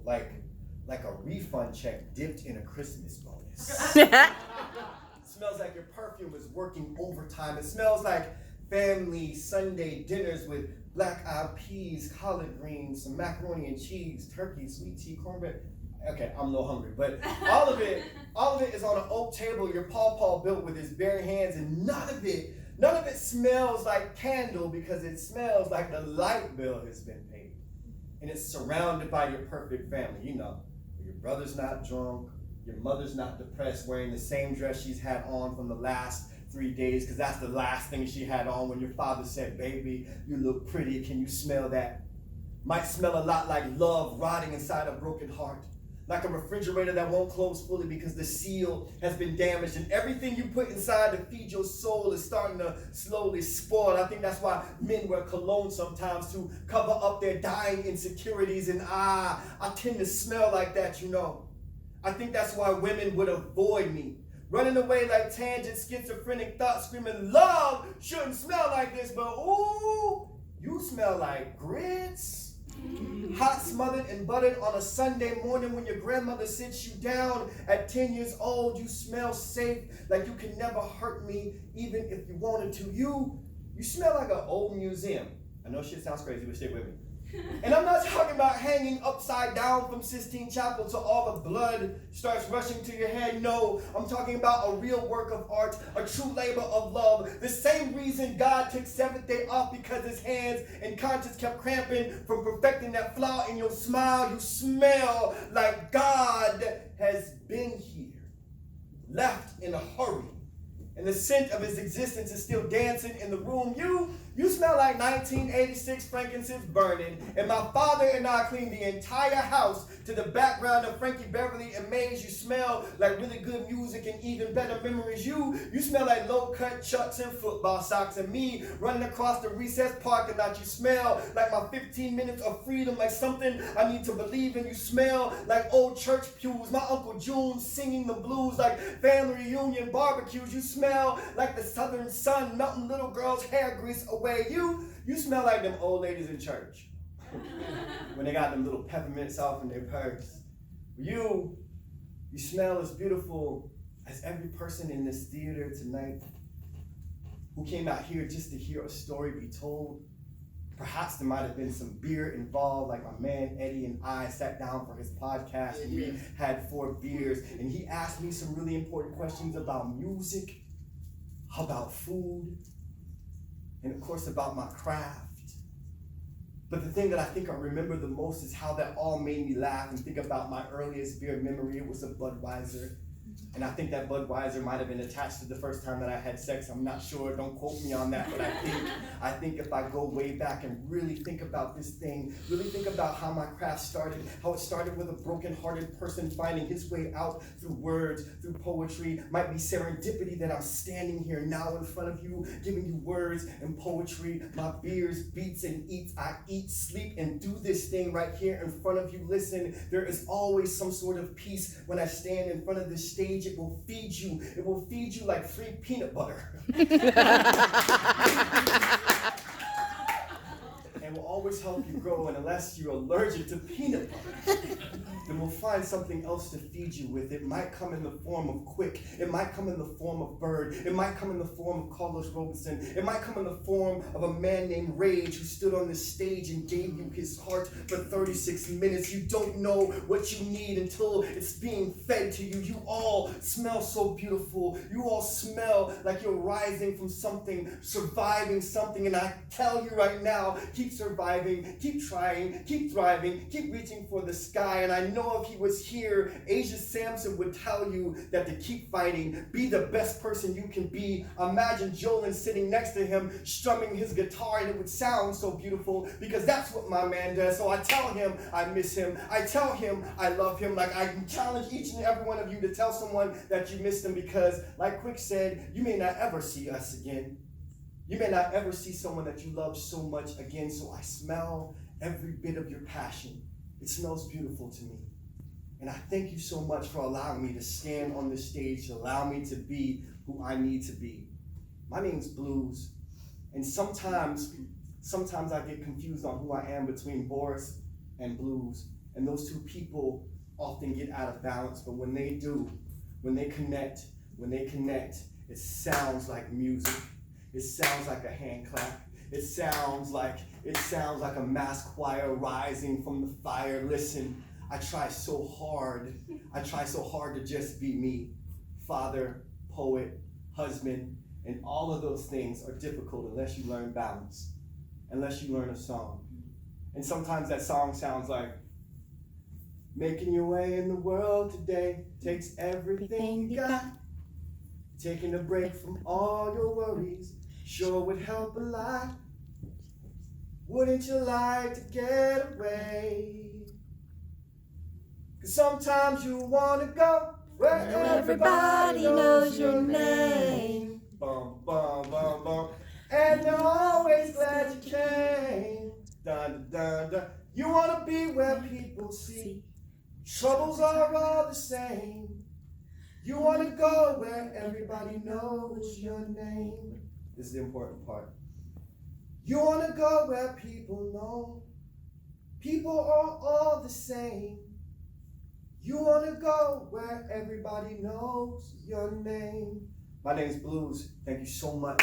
like a refund check dipped in a Christmas bonus. It smells like your perfume is working overtime. It smells like family Sunday dinners with black-eyed peas, collard greens, some macaroni and cheese, turkey, sweet tea, cornbread. Okay, I'm a little hungry, but all of it is on an oak table your pawpaw built with his bare hands, and none of it smells like candle because it smells like the light bill has been paid. And it's surrounded by your perfect family. You know, your brother's not drunk, your mother's not depressed, wearing the same dress she's had on from the last 3 days, because that's the last thing she had on when your father said, baby, you look pretty, can you smell that? Might smell a lot like love rotting inside a broken heart. Like a refrigerator that won't close fully because the seal has been damaged, and everything you put inside to feed your soul is starting to slowly spoil. I think that's why men wear cologne sometimes, to cover up their dying insecurities, and I tend to smell like that, you know. I think that's why women would avoid me, running away like tangent schizophrenic thoughts, screaming, love shouldn't smell like this, but ooh, you smell like grits. Hot, smothered, and buttered on a Sunday morning when your grandmother sits you down at 10 years old. You smell safe, like you can never hurt me, even if you wanted to. You smell like an old museum. I know shit sounds crazy, but stay with me. And I'm not talking about hanging upside down from Sistine Chapel till all the blood starts rushing to your head. No, I'm talking about a real work of art, a true labor of love. The same reason God took seventh day off, because his hands and conscience kept cramping from perfecting that flaw in your smile. You smell like God has been here, left in a hurry, and the scent of his existence is still dancing in the room. You smell like 1986 frankincense burning, and my father and I cleaned the entire house to the background of Frankie Beverly and Maze. You smell like really good music and even better memories. You smell like low-cut Chucks and football socks, and me running across the recess parking lot. You smell like my 15 minutes of freedom, like something I need to believe in. You smell like old church pews, my Uncle June singing the blues, like family reunion barbecues. You smell like the southern sun melting little girls' hair grease away. You smell like them old ladies in church when they got them little peppermints off in their purse. You smell as beautiful as every person in this theater tonight who came out here just to hear a story be told. Perhaps there might have been some beer involved, like my man Eddie and I sat down for his podcast and we had 4 beers, and he asked me some really important questions about music, about food, and of course about my craft. But the thing that I think I remember the most is how that all made me laugh and think about my earliest beer memory. It was a Budweiser. And I think that Budweiser might have been attached to the first time that I had sex. I'm not sure, don't quote me on that, but I think if I go way back and really think about this thing, really think about how my craft started, how it started with a broken-hearted person finding his way out through words, through poetry. Might be serendipity that I'm standing here now in front of you, giving you words and poetry. My beers, beats, and eats. I eat, sleep, and do this thing right here in front of you. Listen, there is always some sort of peace when I stand in front of this stage. It will feed you. It will feed you like free peanut butter. And will always help you grow. And unless you're allergic to peanut butter, then we'll find something else to feed you with. It might come in the form of Quick. It might come in the form of Bird. It might come in the form of Carlos Robson. It might come in the form of a man named Rage who stood on this stage and gave you his heart for 36 minutes. You don't know what you need until it's being fed to you. You all smell so beautiful. You all smell like you're rising from something, surviving something. And I tell you right now, keep surviving, keep trying, keep thriving, keep reaching for the sky. And I know if he was here, Asia Sampson would tell you that to keep fighting, be the best person you can be. Imagine Jolin sitting next to him, strumming his guitar, and it would sound so beautiful because that's what my man does. So I tell him I miss him. I tell him I love him. Like I challenge each and every one of you to tell someone that you miss them, because like Quick said, you may not ever see us again. You may not ever see someone that you love so much again. So I smell every bit of your passion. It smells beautiful to me. And I thank you so much for allowing me to stand on this stage, to allow me to be who I need to be. My name's Bluz. And sometimes I get confused on who I am between Boris and Blues. And those two people often get out of balance, but when they do, when they connect, it sounds like music. It sounds like a hand clap. It sounds like a mass choir rising from the fire. Listen, I try so hard to just be me. Father, poet, husband, and all of those things are difficult unless you learn balance, unless you learn a song. And sometimes that song sounds like, making your way in the world today takes everything you got. Taking a break from all your worries sure would help a lot. Wouldn't you like to get away? 'Cause sometimes you wanna go where everybody knows your name. Bum, bum, bum, bum. And they're always glad you came. Dun, dun, dun. You wanna be where people see troubles are all the same. You wanna go where everybody knows your name. This is the important part. You wanna go where people know people are all the same. You wanna go where everybody knows your name. My name's Bluz. Thank you so much.